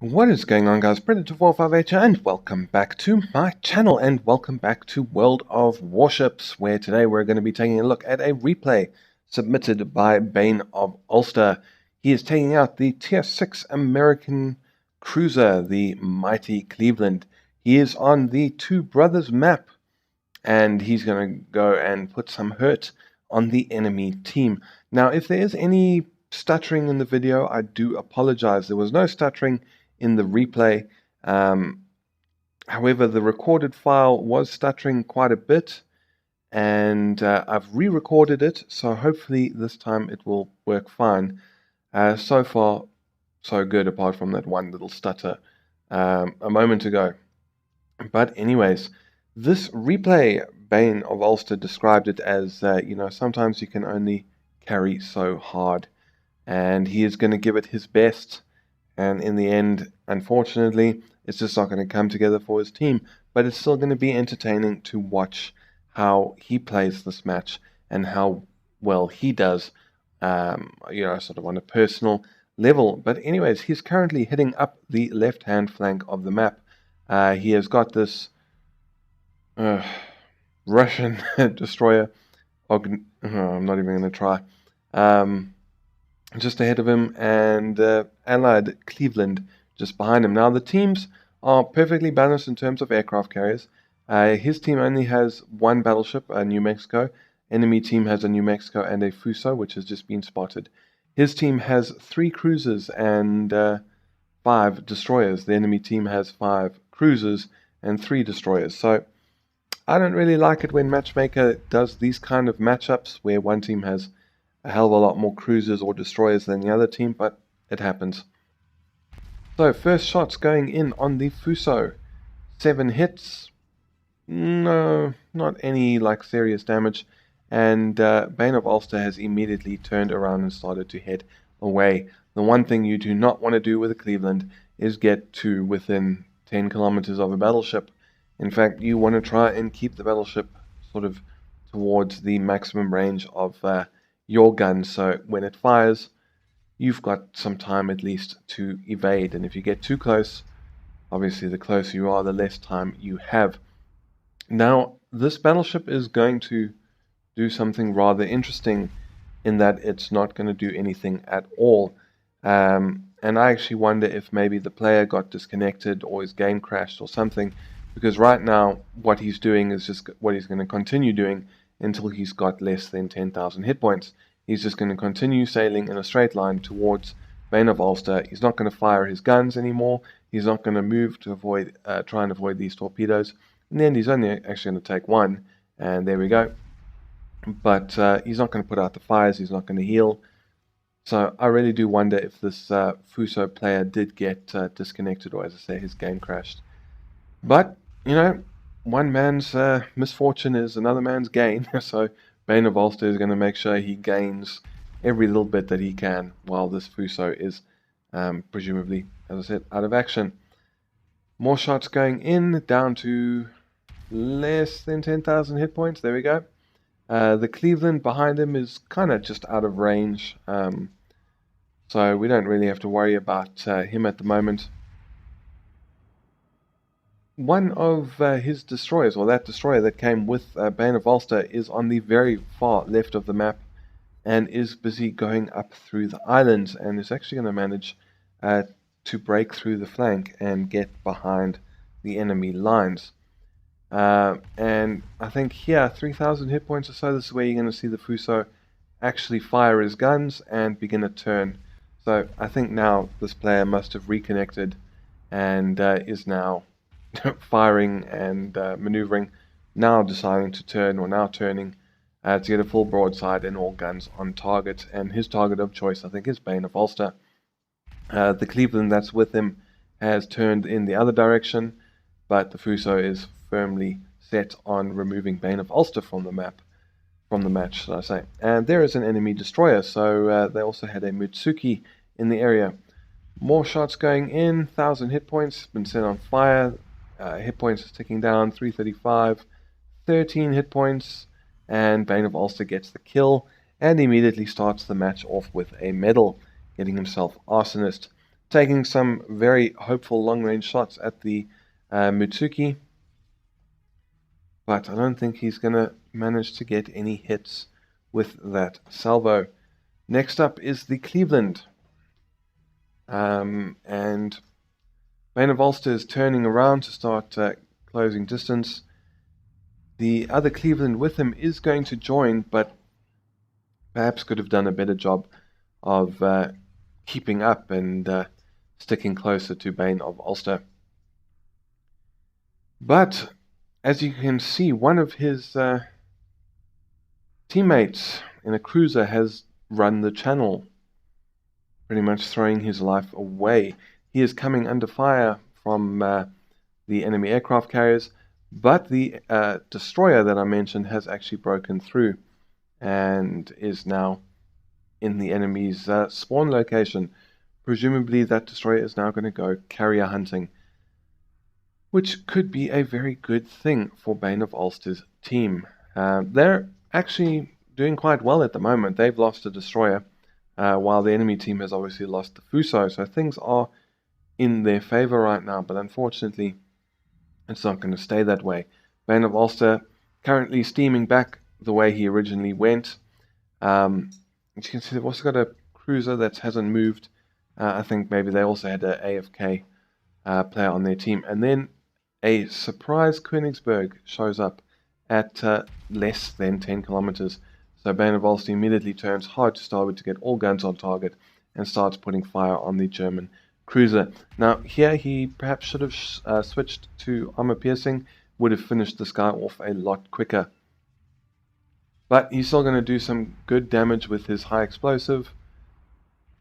What is going on, guys? Predator458 here, and welcome back to my channel, and welcome back to World of Warships, where today we're going to be taking a look at a replay submitted by Bane of Ulster. He is taking out the Tier 6 American cruiser, the mighty Cleveland. He is on the Two Brothers map, and he's going to go and put some hurt on the enemy team. Now, if there is any stuttering in the video, I do apologize. There was no stuttering in the replay. However, the recorded file was stuttering quite a bit, and I've re-recorded it, so hopefully this time it will work fine. So far, so good, apart from that one little stutter a moment ago. But anyways, this replay, Bane of Ulster described it as, sometimes you can only carry so hard, and he is going to give it his best. And in the end, unfortunately, it's just not going to come together for his team. But it's still going to be entertaining to watch how he plays this match and how well he does, sort of on a personal level. But anyways, he's currently hitting up the left-hand flank of the map. He has got this Russian destroyer. I'm not even going to try. Just ahead of him, and allied Cleveland just behind him. Now, the teams are perfectly balanced in terms of aircraft carriers. His team only has one battleship, a New Mexico. Enemy team has a New Mexico and a Fuso, which has just been spotted. His team has 3 cruisers and 5 destroyers. The enemy team has 5 cruisers and 3 destroyers. So I don't really like it when Matchmaker does these kind of matchups where one team has a hell of a lot more cruisers or destroyers than the other team, but it happens. So first shots going in on the Fuso. 7 hits. No, not any like serious damage. And Bane of Ulster has immediately turned around and started to head away. The one thing you do not want to do with a Cleveland is get to within 10 kilometers of a battleship. In fact, you want to try and keep the battleship sort of towards the maximum range of your gun, so when it fires, you've got some time at least to evade. And if you get too close, obviously the closer you are, the less time you have. Now, this battleship is going to do something rather interesting in that it's not going to do anything at all. And I actually wonder if maybe the player got disconnected or his game crashed or something, because right now what he's doing is just what he's going to continue doing until he's got less than 10,000 hit points. He's just going to continue sailing in a straight line towards Bane of Ulster. He's not going to fire his guns anymore. He's not going to move to avoid, try and avoid these torpedoes. In the end, he's only actually going to take one, and there we go. But he's not going to put out the fires. He's not going to heal. So I really do wonder if this Fuso player did get disconnected, or as I say, his game crashed. But, one man's misfortune is another man's gain. So Bane of Ulster is going to make sure he gains every little bit that he can while this Fuso is presumably, as I said, out of action. More shots going in, down to less than 10,000 hit points. There we go. The Cleveland behind him is kind of just out of range. So we don't really have to worry about him at the moment. One of his destroyers, or that destroyer that came with Bane of Ulster, is on the very far left of the map and is busy going up through the islands, and is actually going to manage to break through the flank and get behind the enemy lines. And I think here, 3,000 hit points or so, this is where you're going to see the Fuso actually fire his guns and begin a turn. So I think now this player must have reconnected and is now firing and maneuvering, now deciding to turn, or now turning to get a full broadside and all guns on target. And his target of choice, I think, is Bane of Ulster. The Cleveland that's with him has turned in the other direction, but the Fuso is firmly set on removing Bane of Ulster from the match, should I say. And there is an enemy destroyer, so they also had a Mutsuki in the area. More shots going in, 1,000 hit points, been set on fire. Hit points is ticking down, 335, 13 hit points, and Bane of Ulster gets the kill and immediately starts the match off with a medal, getting himself Arsonist. taking some very hopeful long-range shots at the Mutsuki, but I don't think he's going to manage to get any hits with that salvo. Next up is the Cleveland, and Bane of Ulster is turning around to start closing distance. The other Cleveland with him is going to join, but perhaps could have done a better job of keeping up and sticking closer to Bane of Ulster. But as you can see, one of his teammates in a cruiser has run the channel, pretty much throwing his life away. He is coming under fire from the enemy aircraft carriers, but the destroyer that I mentioned has actually broken through and is now in the enemy's spawn location. Presumably that destroyer is now going to go carrier hunting, which could be a very good thing for Bane of Ulster's team. They're actually doing quite well at the moment. They've lost a destroyer, while the enemy team has obviously lost the Fuso, so things are in their favor right now, but unfortunately it's not going to stay that way. Bane of Ulster currently steaming back the way he originally went. As you can see, they've also got a cruiser that hasn't moved. I think maybe they also had an AFK player on their team. And then a surprise Königsberg shows up at less than 10 kilometers. So Bane of Ulster immediately turns hard to starboard to get all guns on target and starts putting fire on the German cruiser. Now here he perhaps should have switched to armor piercing, would have finished this guy off a lot quicker. But he's still going to do some good damage with his high explosive.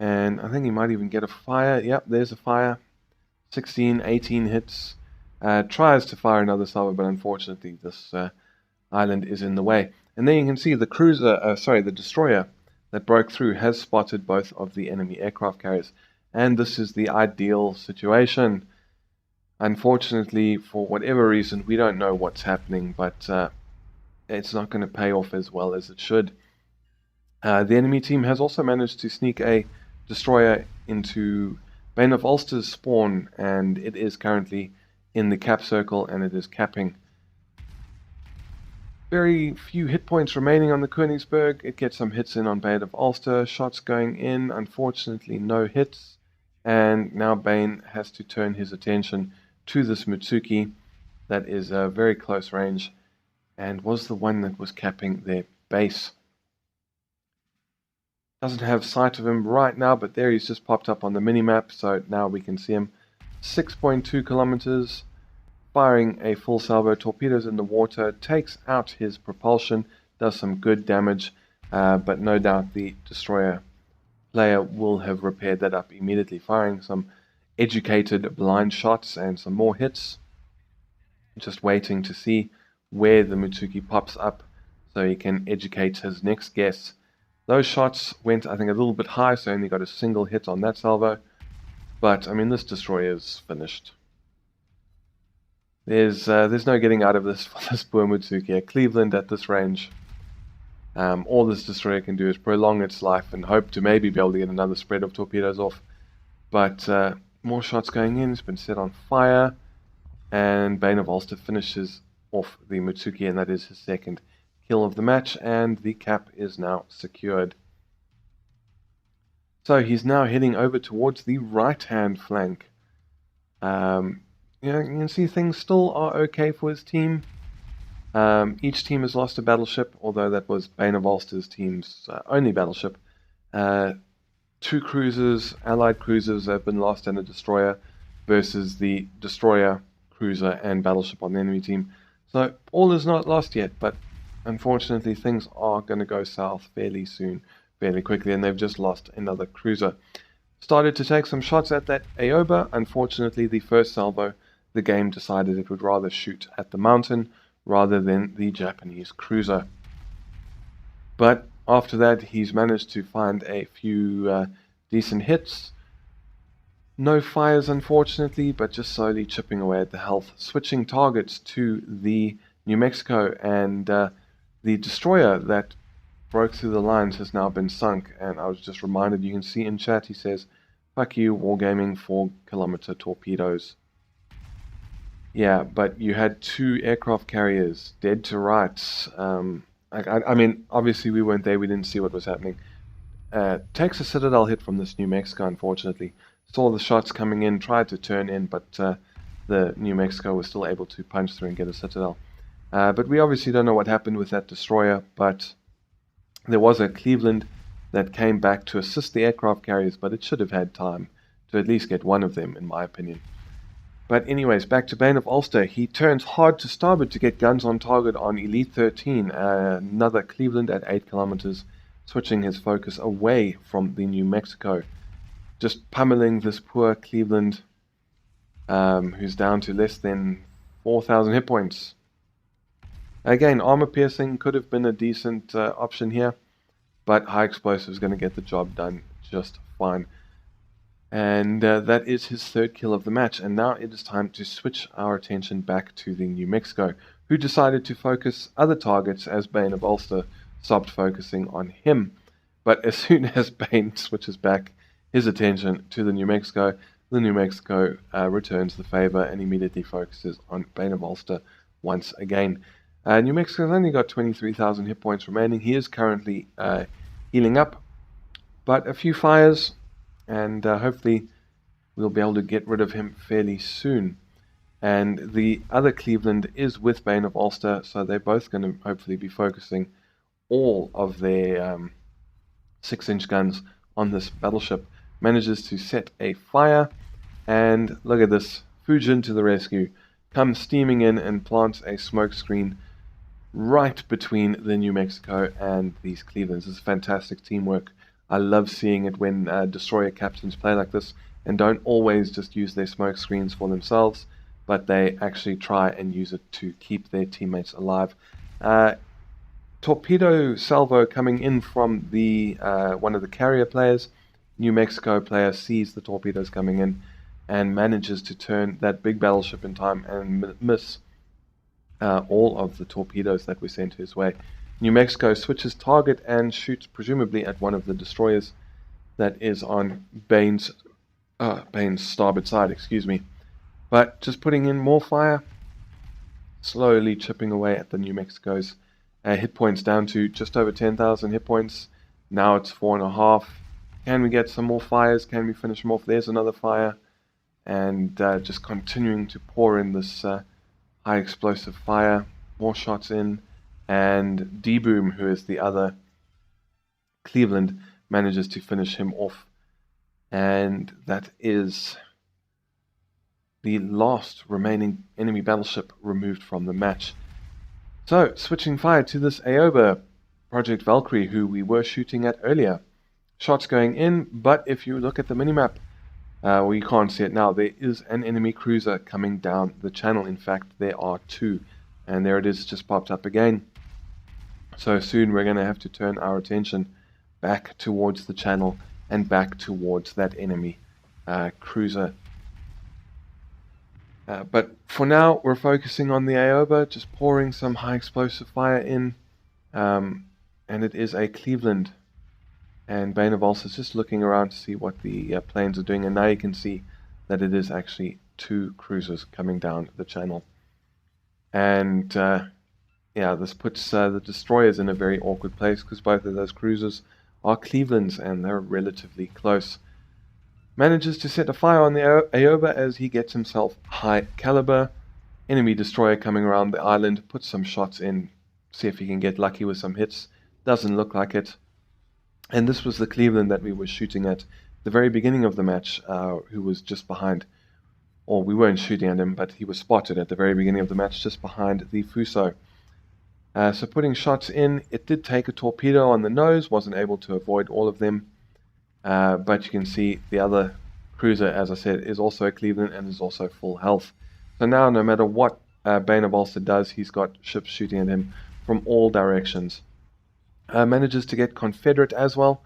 And I think he might even get a fire. Yep, there's a fire. 16, 18 hits. Tries to fire another salvo, but unfortunately this island is in the way. And then you can see the the destroyer that broke through has spotted both of the enemy aircraft carriers. And this is the ideal situation. Unfortunately, for whatever reason, we don't know what's happening, but it's not going to pay off as well as it should. The enemy team has also managed to sneak a destroyer into Bane of Ulster's spawn, and it is currently in the cap circle, and it is capping. Very few hit points remaining on the Königsberg. It gets some hits in on Bane of Ulster. Shots going in, unfortunately no hits. And now Bane has to turn his attention to this Mutsuki that is a very close range and was the one that was capping their base. Doesn't have sight of him right now, but there he's just popped up on the minimap, so now we can see him. 6.2 kilometers, firing a full salvo, torpedoes in the water, takes out his propulsion, does some good damage, but no doubt the destroyer player will have repaired that up immediately, firing some educated blind shots and some more hits. Just waiting to see where the Mutsuki pops up so he can educate his next guess. Those shots went, I think, a little bit high, so only got a single hit on that salvo. But, I mean, this destroyer is finished. There's no getting out of this for this poor Mutsuki. Cleveland at this range. All this destroyer can do is prolong its life and hope to maybe be able to get another spread of torpedoes off. But more shots going in. It's been set on fire. And Bane of Ulster finishes off the Mutsuki, and that is his second kill of the match. And the cap is now secured. So he's now heading over towards the right-hand flank. You can see things still are okay for his team. Each team has lost a battleship, although that was Bane of Ulster's team's only battleship. 2 cruisers, allied cruisers, have been lost, and a destroyer versus the destroyer, cruiser, and battleship on the enemy team. So all is not lost yet, but unfortunately things are going to go south fairly soon, fairly quickly, and they've just lost another cruiser. Started to take some shots at that Aoba. Unfortunately, the first salvo, the game decided it would rather shoot at the mountain rather than the Japanese cruiser. But after that, he's managed to find a few decent hits. No fires, unfortunately, but just slowly chipping away at the health. Switching targets to the New Mexico, and the destroyer that broke through the lines has now been sunk. And I was just reminded, you can see in chat, he says, Fuck you, Wargaming 4-kilometer torpedoes. Yeah, but you had 2 aircraft carriers dead to rights. I mean, obviously we weren't there, we didn't see what was happening. Texas Citadel hit from this New Mexico, unfortunately. Saw the shots coming in, tried to turn in, but the New Mexico was still able to punch through and get a Citadel. But we obviously don't know what happened with that destroyer, but there was a Cleveland that came back to assist the aircraft carriers, but it should have had time to at least get one of them, in my opinion. But anyways, back to Bane of Ulster. He turns hard to starboard to get guns on target on Elite 13, another Cleveland at 8 kilometers, switching his focus away from the New Mexico. Just pummeling this poor Cleveland, who's down to less than 4,000 hit points. Again, armor piercing could have been a decent option here, but high explosive is going to get the job done just fine. And that is his 3rd kill of the match. And now it is time to switch our attention back to the New Mexico, who decided to focus other targets as Bane of Ulster stopped focusing on him. But as soon as Bane switches back his attention to the New Mexico returns the favor and immediately focuses on Bane of Ulster once again. New Mexico's only got 23,000 hit points remaining. He is currently healing up, but a few fires, and hopefully we'll be able to get rid of him fairly soon. And the other Cleveland is with Bane of Ulster, so they're both going to hopefully be focusing all of their 6-inch guns on this battleship. Manages to set a fire, and look at this, Fujin to the rescue, comes steaming in and plants a smoke screen right between the New Mexico and these Clevelands. This is fantastic teamwork. I love seeing it when destroyer captains play like this and don't always just use their smoke screens for themselves, but they actually try and use it to keep their teammates alive. Torpedo salvo coming in from the one of the carrier players. New Mexico player sees the torpedoes coming in and manages to turn that big battleship in time and miss all of the torpedoes that were sent his way. New Mexico switches target and shoots presumably at one of the destroyers that is on Bane's starboard side, excuse me. But just putting in more fire, slowly chipping away at the New Mexico's hit points down to just over 10,000 hit points. Now it's 4.5. Can we get some more fires? Can we finish them off? There's another fire. And just continuing to pour in this high explosive fire. More shots in. And D-Boom, who is the other Cleveland, manages to finish him off. And that is the last remaining enemy battleship removed from the match. So, switching fire to this Aoba, Project Valkyrie, who we were shooting at earlier. Shots going in, but if you look at the minimap, well, you can't see it now, there is an enemy cruiser coming down the channel. In fact, there are 2. And there it is, just popped up again. So soon we're going to have to turn our attention back towards the channel and back towards that enemy cruiser. But for now, we're focusing on the Aoba, just pouring some high explosive fire in. And it is a Cleveland. And Bane of Ulster is just looking around to see what the planes are doing. And now you can see that it is actually 2 cruisers coming down the channel. And yeah, this puts the destroyers in a very awkward place because both of those cruisers are Clevelands and they're relatively close. Manages to set a fire on the Aoba as he gets himself high caliber. Enemy destroyer coming around the island, puts some shots in, see if he can get lucky with some hits. Doesn't look like it. And this was the Cleveland that we were shooting at the very beginning of the match, who was just behind. Or we weren't shooting at him, but he was spotted at the very beginning of the match just behind the Fuso. So putting shots in, it did take a torpedo on the nose, wasn't able to avoid all of them. But you can see the other cruiser, as I said, is also a Cleveland and is also full health. So now no matter what Bane of Ulster does, he's got ships shooting at him from all directions. Manages to get Confederate as well,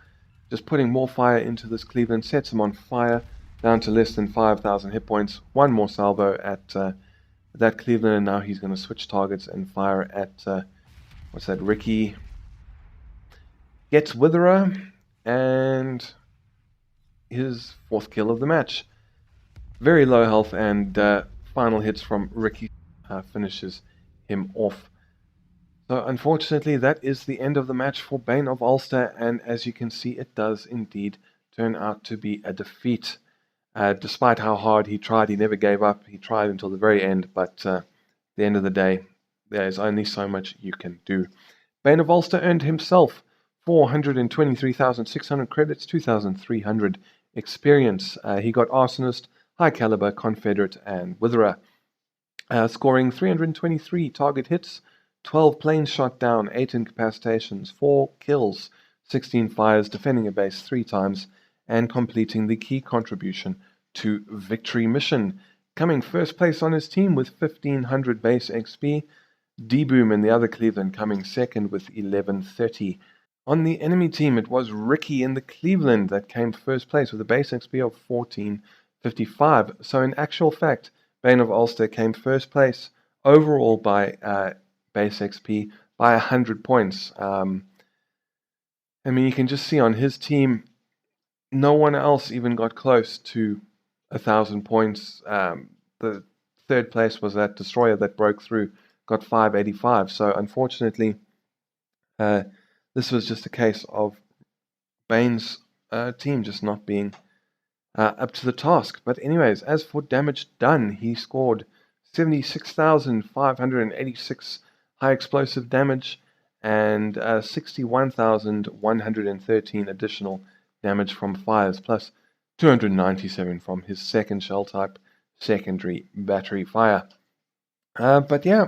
just putting more fire into this Cleveland, sets him on fire, down to less than 5,000 hit points. One more salvo at that Cleveland, and now he's going to switch targets and fire at, what's that, Ricky. Gets Witherer, and his 4th kill of the match. Very low health, and final hits from Ricky finishes him off. So unfortunately, that is the end of the match for Bane of Ulster, and as you can see, it does indeed turn out to be a defeat. Despite how hard he tried, he never gave up. He tried until the very end, but at the end of the day, there is only so much you can do. Bane of Ulster earned himself 423,600 credits, 2,300 experience. He got Arsonist, High Caliber, Confederate, and Witherer, scoring 323 target hits, 12 planes shot down, 8 incapacitations, 4 kills, 16 fires, defending a base 3 times, and completing the key contribution to victory mission. Coming first place on his team with 1,500 base XP, D-Boom and the other Cleveland coming second with 1130. On the enemy team, it was Ricky in the Cleveland that came first place with a base XP of 1455. So in actual fact, Bane of Ulster came first place overall by base XP by 100 points. I mean, you can just see on his team, no one else even got close to 1,000 points. The third place was that Destroyer that broke through, got 585. So unfortunately, this was just a case of Bane's team just not being up to the task. But anyways, as for damage done, he scored 76,586 high explosive damage and 61,113 additional damage from fires, plus 297 from his second shell type secondary battery fire. But yeah,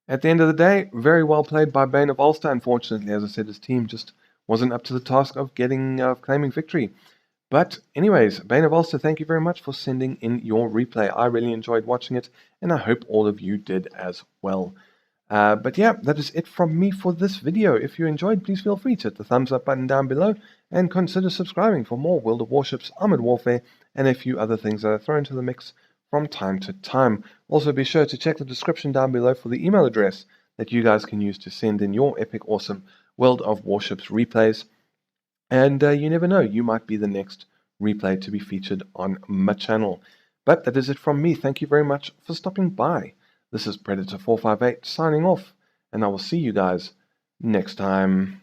at the end of the day, very well played by Bane of Ulster. Unfortunately, as I said, his team just wasn't up to the task of claiming victory. But anyways, Bane of Ulster, thank you very much for sending in your replay. I really enjoyed watching it, and I hope all of you did as well. But yeah, that is it from me for this video. If you enjoyed, please feel free to hit the thumbs up button down below and consider subscribing for more World of Warships, Armored Warfare, and a few other things that I throw into the mix from time to time. Also, be sure to check the description down below for the email address that you guys can use to send in your epic, awesome World of Warships replays. And you never know, you might be the next replay to be featured on my channel. But that is it from me. Thank you very much for stopping by. This is Predator458 signing off, and I will see you guys next time.